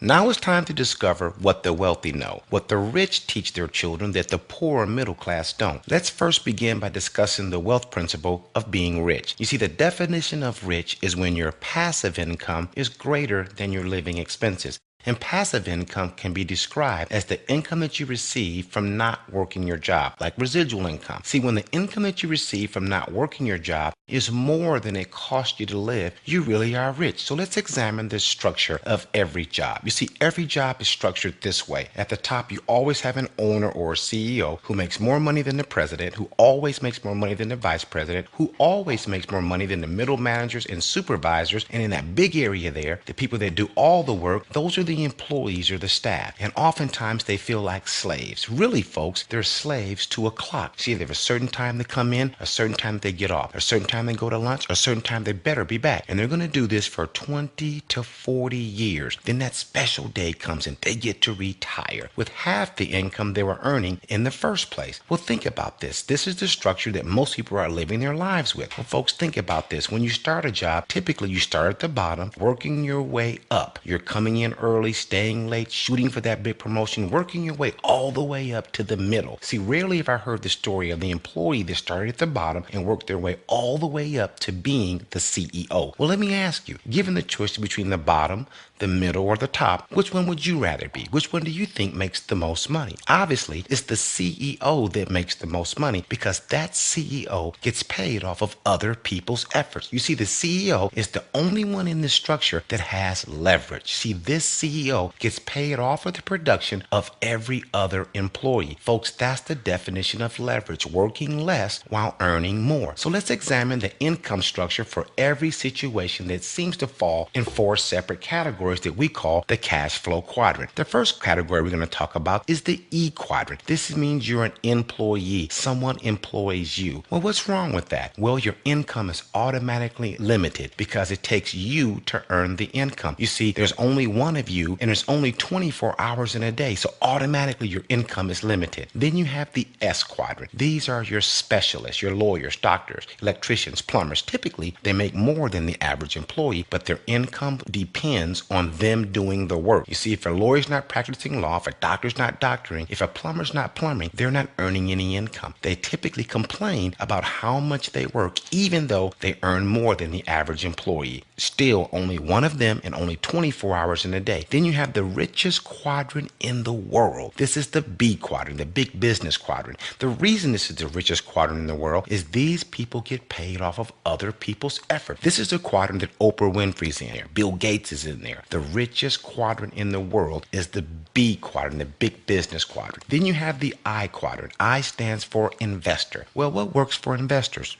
Now it's time to discover what the wealthy know, what the rich teach their children that the poor and middle class don't. Let's first begin by discussing the wealth principle of being rich. You see, the definition of rich is when your passive income is greater than your living expenses. And passive income can be described as the income that you receive from not working your job, like residual income. See, when the income that you receive from not working your job is more than it costs you to live, you really are rich. So let's examine the structure of every job. You see, every job is structured this way. At the top, you always have an owner or a CEO who makes more money than the president, who always makes more money than the vice president, who always makes more money than the middle managers and supervisors. And in that big area there, the people that do all the work, those are the employees or the staff. And oftentimes they feel like slaves. Really, folks, they're slaves to a clock. See, they have a certain time they come in, a certain time they get off, a certain time they go to lunch, a certain time they better be back. And they're going to do this for 20 to 40 years. Then that special day comes and they get to retire with half the income they were earning in the first place. Well, think about this. This is the structure that most people are living their lives with. Well, folks, think about this. When you start a job, typically you start at the bottom, working your way up. You're coming in early, staying late, shooting for that big promotion, working your way all the way up to the middle. See, rarely have I heard the story of the employee that started at the bottom and worked their way all the way up to being the CEO. Well, let me ask you, given the choice between the bottom, the middle, or the top, which one would you rather be? Which one do you think makes the most money? Obviously, it's the CEO that makes the most money because that CEO gets paid off of other people's efforts. You see, the CEO is the only one in this structure that has leverage. See, this CEO gets paid off of the production of every other employee. Folks, that's the definition of leverage, working less while earning more. So let's examine the income structure for every situation that seems to fall in four separate categories that we call the cash flow quadrant. The first category we're going to talk about is the E quadrant. This means you're an employee. Someone employs you. Well, what's wrong with that? Well, your income is automatically limited because it takes you to earn the income. You see, there's only one of you and there's only 24 hours in a day. So automatically your income is limited. Then you have the S quadrant. These are your specialists, your lawyers, doctors, electricians, plumbers. Typically, they make more than the average employee, but their income depends on them doing the work. You see, if a lawyer's not practicing law, if a doctor's not doctoring, if a plumber's not plumbing, they're not earning any income. They typically complain about how much they work, even though they earn more than the average employee. Still, only one of them and only 24 hours in a day. Then you have the richest quadrant in the world. This is the B quadrant, the big business quadrant. The reason this is the richest quadrant in the world is these people get paid off of other people's effort. This is the quadrant that Oprah Winfrey's in there. Bill Gates is in there. The richest quadrant in the world is the B quadrant, the big business quadrant. Then you have the I quadrant. I stands for investor. Well, what works for investors?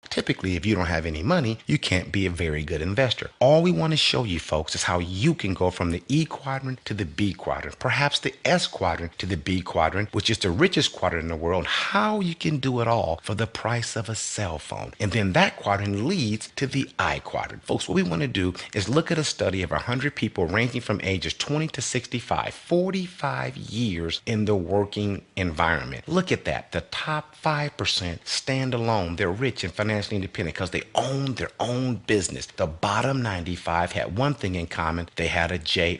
Typically, if you don't have any money, you can't be a very good investor. All we want to show you folks is how you can go from the E quadrant to the B quadrant, perhaps the S quadrant to the B quadrant, which is the richest quadrant in the world, how you can do it all for the price of a cell phone. And then that quadrant leads to the I quadrant. Folks, what we want to do is look at a study of 100 people ranging from ages 20 to 65, 45 years in the working environment. Look at that. The top 5% stand alone. They're rich and financially independent because they own their own business. The bottom 95 had one thing in common. They had a job.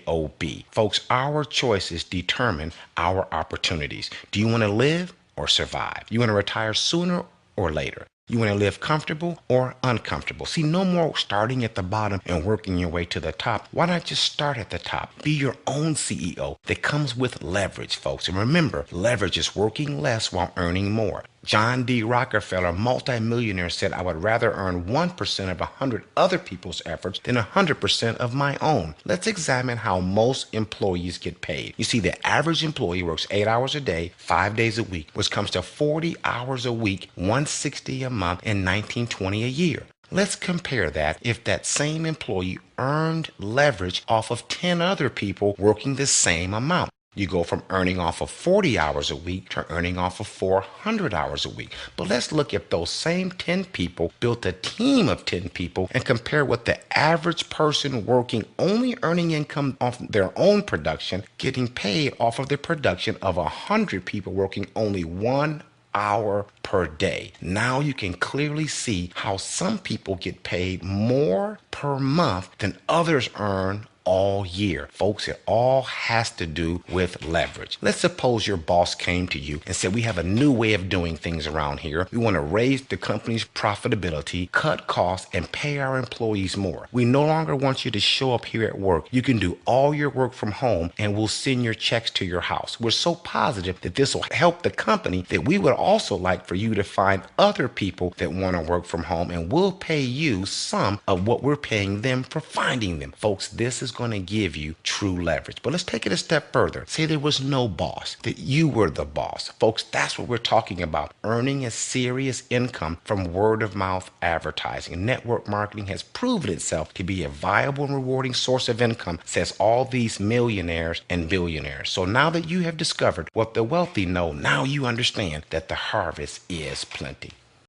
Folks, our choices determine our opportunities. Do you want to live or survive? You want to retire sooner or later? You want to live comfortable or uncomfortable? See, no more starting at the bottom and working your way to the top. Why not just start at the top? Be your own CEO that comes with leverage, folks. And remember, leverage is working less while earning more. John D. Rockefeller, multimillionaire, said, I would rather earn 1% of 100 other people's efforts than 100% of my own. Let's examine how most employees get paid. You see, the average employee works 8 hours a day, 5 days a week, which comes to 40 hours a week, 160 a month, and 1920 a year. Let's compare that if that same employee earned leverage off of 10 other people working the same amount. You go from earning off of 40 hours a week to earning off of 400 hours a week. But let's look at those same 10 people, built a team of 10 people, and compare what the average person working only earning income off their own production, getting paid off of the production of 100 people working only 1 hour per day. Now you can clearly see how some people get paid more per month than others earn all year. Folks, it all has to do with leverage. Let's suppose your boss came to you and said, we have a new way of doing things around here. We want to raise the company's profitability, cut costs, and pay our employees more. We no longer want you to show up here at work. You can do all your work from home and we'll send your checks to your house. We're so positive that this will help the company that we would also like for you to find other people that want to work from home, and we'll pay you some of what we're paying them for finding them. Folks, this is going to give you true leverage. But let's take it a step further. Say there was no boss, that you were the boss. Folks, that's what we're talking about. Earning a serious income from word of mouth advertising. Network marketing has proven itself to be a viable and rewarding source of income, says all these millionaires and billionaires. So now that you have discovered what the wealthy know, now you understand that the harvest is plenty.